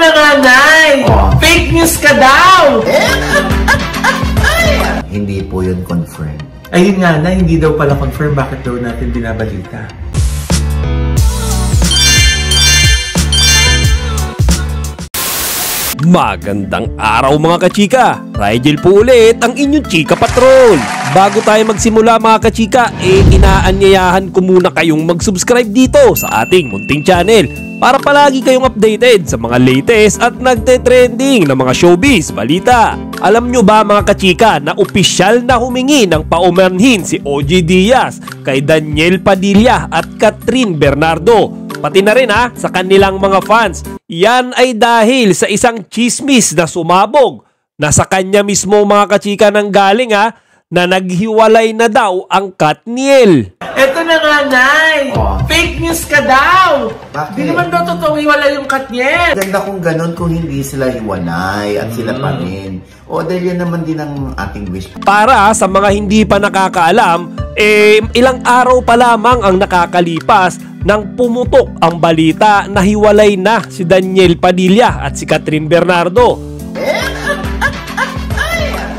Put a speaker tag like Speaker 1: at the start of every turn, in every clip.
Speaker 1: na nga, Nay! Fake news ka daw!
Speaker 2: Hindi po yun confirmed.
Speaker 1: Ayun nga, Nay, hindi daw pala confirm. Bakit daw natin binabalita?
Speaker 3: Magandang araw mga kachika! Rigel po ulit ang inyong Chika Patrol! Bago tayo magsimula mga kachika, inaanyayahan ko muna kayong mag-subscribe dito sa ating munting channel para palagi kayong updated sa mga latest at nagte-trending na mga showbiz balita. Alam nyo ba mga kachika na opisyal na humingi ng paumanhin si OG Diaz kay Daniel Padilla at Catherine Bernardo? Pati na rin sa kanilang mga fans. Yan ay dahil sa isang chismis na sumabog na sa kanya mismo mga kachika nang galing na naghiwalay na daw ang Katniel.
Speaker 1: Eto na nga, Nay! Fake news ka daw!
Speaker 2: Bakit?
Speaker 1: Di naman daw totoong hiwalay yung Katniel.
Speaker 2: Ganda kung ganun kung hindi sila hiwalay at sila pa rin. O dahil yan naman din ang ating wish.
Speaker 3: Para sa mga hindi pa nakakaalam, ilang araw pa lamang ang nakakalipas nang pumutok ang balita na hiwalay na si Daniel Padilla at si Catherine Bernardo.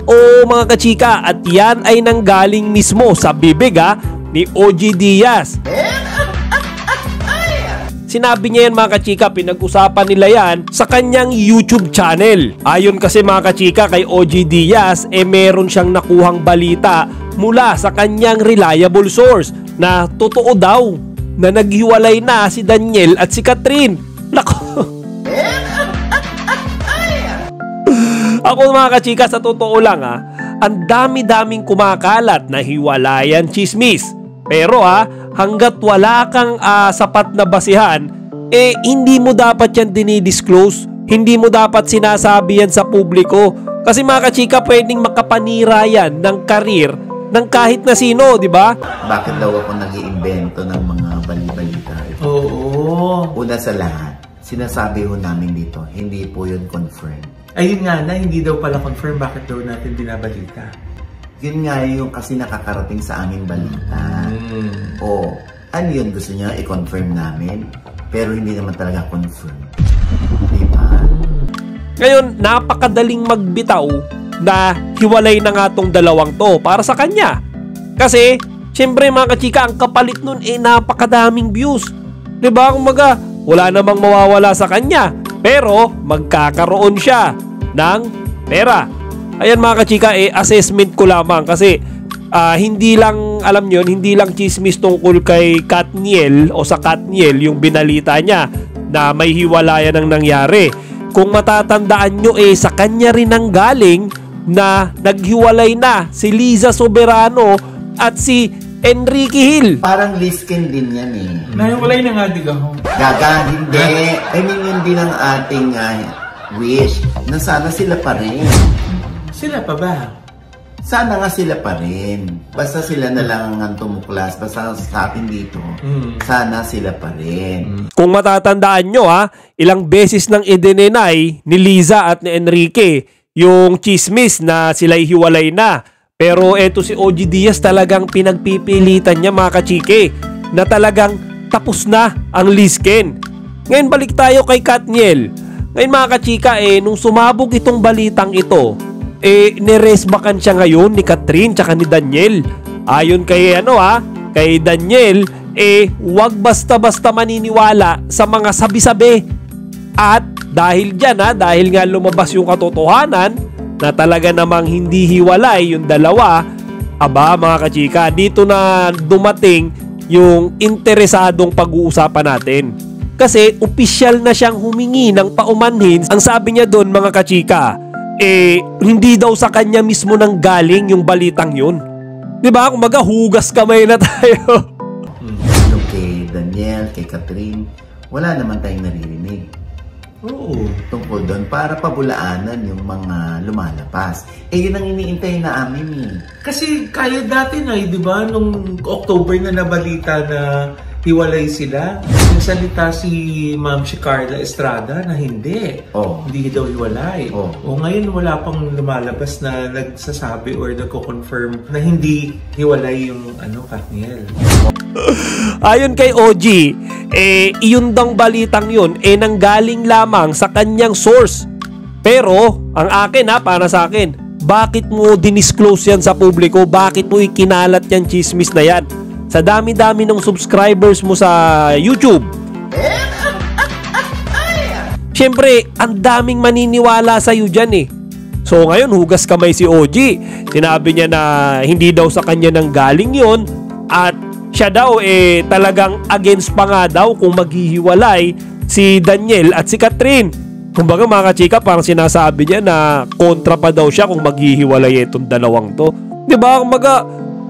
Speaker 3: O mga kachika, at yan ay nanggaling mismo sa bibig ni OG Diaz. Sinabi niya yan mga kachika, pinag-usapan nila yan sa kanyang YouTube channel. Ayon kasi mga kachika kay OG Diaz, meron siyang nakuhang balita mula sa kanyang reliable source na totoo daw na naghiwalay na si Daniel at si Catherine. Nako. Ako mga kachika, sa totoo lang ang dami-daming kumakalat na hiwalayan chismis. Pero hanggat wala kang sapat na basihan, hindi mo dapat yan dinidisclose. Hindi mo dapat sinasabi yan sa publiko. Kasi mga kachika, pwedeng makapanira yan ng karir ng kahit na sino, di ba?
Speaker 2: Bakit daw ako nag-iimbento ng mga bali-balita?
Speaker 1: Oo.
Speaker 2: Una sa lahat, sinasabi ho namin dito, hindi po yun confirmed.
Speaker 1: Ayun nga, na hindi daw pala confirm. Bakit daw natin binabalita?
Speaker 2: Yun nga yung kasi nakakarating sa aming balita. O, ano yun gusto niya i-confirm namin? Pero hindi naman talaga confirm. Diba?
Speaker 3: Ngayon, napakadaling magbitaw na hiwalay na nga tong dalawang to para sa kanya. Kasi, syempre mga kachika, ang kapalit nun napakadaming views. Diba? Kumaga, wala namang mawawala sa kanya. Pero, magkakaroon siya ng pera. Ayan mga kachika, assessment ko lamang kasi hindi lang, alam nyo, hindi lang chismis tungkol kay Katniel o sa Katniel yung binalita niya na may hiwalayan ang nangyari. Kung matatandaan nyo, sa kanya rin ang galing na naghiwalay na si Liza Soberano at si Enrique Hill.
Speaker 2: Parang liskin din yan
Speaker 1: Nahiwalay na nga, diga ho.
Speaker 2: Gaga, hindi. I mean, yun din ang ating wish na sana sila pa rin.
Speaker 1: Sila pa ba?
Speaker 2: Sana nga sila pa rin. Basta sila na lang ang tumuklas. Basta sa atin dito, sana sila pa rin.
Speaker 3: Kung matatandaan nyo ilang beses nang idinenay ni Liza at ni Enrique yung chismis na sila hiwalay na. Pero eto si OG Diaz talagang pinagpipilitan niya mga kachike na talagang tapos na ang lisken. Ngayon balik tayo kay Katniel. Ngayon mga kachika, nung sumabog itong balitang ito, niresbakan siya ngayon ni Catherine tsaka ni Daniel. Ayon kay kay Daniel, wag basta-basta maniniwala sa mga sabi-sabi. At dahil dyan dahil nga lumabas yung katotohanan na talaga namang hindi hiwalay yung dalawa, mga kachika, dito na dumating yung interesadong pag-uusapan natin. Kasi opisyal na siyang humingi ng paumanhin. Ang sabi niya doon mga kachika, hindi daw sa kanya mismo nang galing yung balitang yun. Diba? Kumaga hugas kamay na tayo.
Speaker 2: Kay Daniel, kay Catherine, wala naman tayong naririnig.
Speaker 1: Oo.
Speaker 2: Tungkol doon para pabulaanan yung mga lumalabas. Yun ang iniintay na amin
Speaker 1: Kasi kaya dati di ba, nung October na nabalita na hiwalay sila, nagsalita si Ma'am Carla Estrada na hindi. Hindi daw hiwalay. Ngayon wala pang lumalabas na nagsasabi or nagko-confirm na hindi hiwalay yung Katniel.
Speaker 3: Ayon kay OG, iyon dang balitang yun nanggaling lamang sa kanyang source. Pero ang akin para sa akin, bakit mo dinisclose yan sa publiko? Bakit mo ikinalat yan chismis na yan? Sa dami-dami ng subscribers mo sa YouTube, syempre ang daming maniniwala sa iyo dyan So ngayon hugas kamay si OG. Sinabi niya na hindi daw sa kanya nang galing yon, at siya daw talagang against pa nga daw kung maghihiwalay si Daniel at si Catherine. Kumbaga mga kachika, parang sinasabi niya na kontra pa daw siya kung maghihiwalay itong dalawang to. Diba? Kumbaga,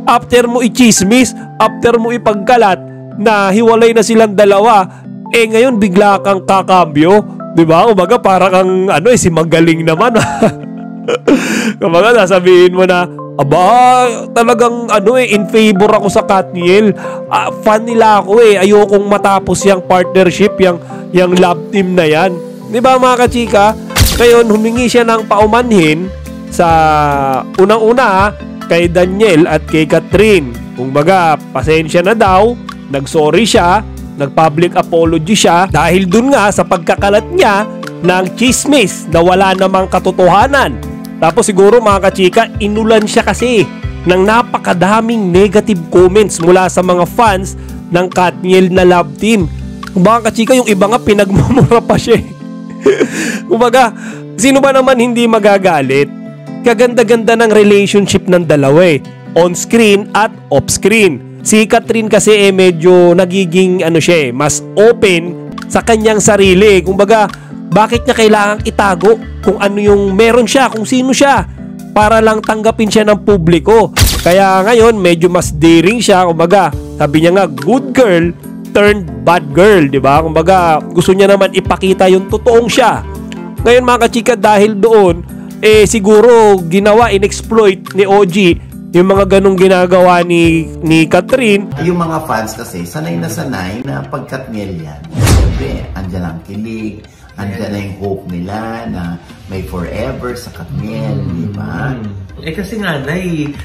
Speaker 3: after mo i-chismis, after mo ipagkalat na hiwalay na silang dalawa, ngayon bigla kang kakambyo. Diba? Kumbaga parang kang si magaling naman. Kumbaga sasabihin mo na, talagang in favor ako sa Katniel. Fan nila ako ayokong matapos yung partnership, yung love team na yan. Diba mga kachika? Ngayon humingi siya ng paumanhin sa unang-una kay Daniel at kay Catherine. Kumbaga pasensya na daw, nagsorry siya, nag-public apology siya dahil dun nga sa pagkakalat niya ng chismis na wala namang katotohanan. Tapos siguro mga kachika, inulan siya kasi ng napakadaming negative comments mula sa mga fans ng Katniel na love team. Kumbaga kachika, yung iba nga pinagmumura pa siya. Kumbaga, sino ba naman hindi magagalit? Kaganda-ganda ng relationship ng dalawa on-screen at off-screen. Si Catherine kasi medyo nagiging mas open sa kanyang sarili. Kumbaga, bakit niya kailangang itago kung ano yung meron siya, kung sino siya, para lang tanggapin siya ng publiko. Kaya ngayon medyo mas daring siya. Kumbaga, sabi niya nga, good girl turned bad girl, di ba? Kumbaga, gusto niya naman ipakita yung totoong siya. Ngayon mga kachika, dahil doon siguro ginawa, in-exploit ni OG yung mga ganong ginagawa ni Catherine.
Speaker 2: Yung mga fans kasi sanay na pag Katniel yan, siyempre andyan ang kilig, andyan na yung hope nila na may forever sa Katniel, di ba?
Speaker 1: Kasi nga,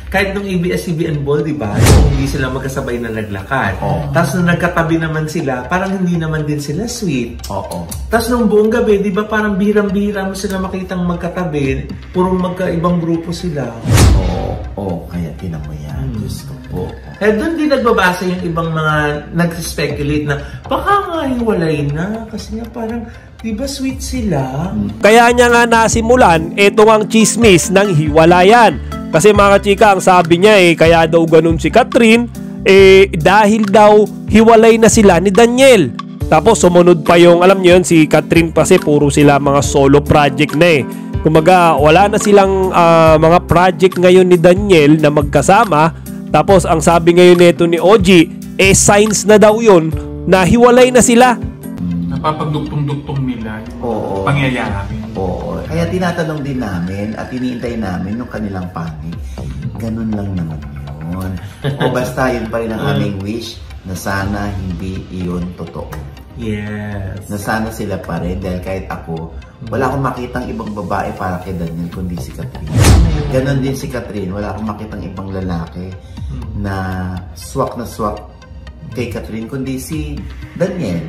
Speaker 1: kahit nung ABS-CBN Ball, di ba, hindi sila magkasabay na naglakad. Tapos nung nagkatabi naman sila, parang hindi naman din sila sweet. Tapos nung buong gabi, di ba, parang bihirang-bihira mo sila makitang magkatabi, purong magkaibang grupo sila.
Speaker 2: Kaya tinan mo yan. Diyos ko po.
Speaker 1: Kaya doon din nagbabasa yung ibang mga nag-speculate na baka nga hiwalay na. Kasi nga parang, di ba sweet sila?
Speaker 3: Kaya niya nga nasimulan itong ang chismis ng hiwalayan. Kasi mga chika, ang sabi niya kaya daw ganun si Catherine, dahil daw hiwalay na sila ni Daniel. Tapos sumunod pa yung, alam niyo yun, si Catherine kasi puro sila mga solo project na Kumaga, wala na silang mga project ngayon ni Daniel na magkasama. Tapos ang sabi ngayon nito ni OG, signs na daw yun na hiwalay na sila.
Speaker 4: Napapagduktong-duktong nila yung pangyayari.
Speaker 2: Kaya tinatanong din namin at iniintay namin yung kanilang panig. Ganun lang naman yun. Basta yun pa rin ang aming wish na sana hindi iyon totoo.
Speaker 1: Yes.
Speaker 2: Na sana sila pa rin dahil kahit ako, wala akong makitang ibang babae para kay Daniel kundi si Catherine. Ganon din si Catherine, wala akong makitang ibang lalaki na swak kay Catherine kundi si Daniel.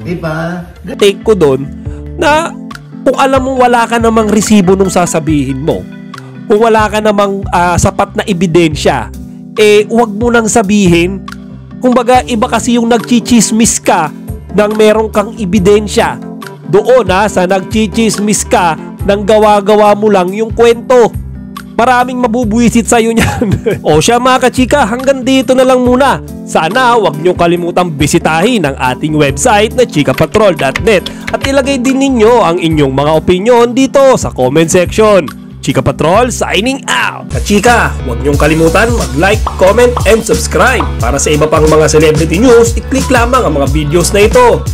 Speaker 2: Diba?
Speaker 3: Take ko doon na kung alam mong wala ka namang resibo nung sasabihin mo, kung wala ka namang sapat na ebidensya, huwag mo nang sabihin. Kumbaga, iba kasi yung nagchichismis ka nang meron kang ebidensya. Doon sa nagchichismis ka nang gawa-gawa mo lang yung kwento. Maraming mabubuwisit sa'yo niyan. O siya mga kachika, hanggang dito na lang muna. Sana huwag nyo kalimutang bisitahin ang ating website na chikapatrol.net at ilagay din ninyo ang inyong mga opinion dito sa comment section. Chika Patrol signing out! Kachika, huwag niyong kalimutan mag-like, comment, and subscribe. Para sa iba pang mga celebrity news, i-click lamang ang mga videos na ito.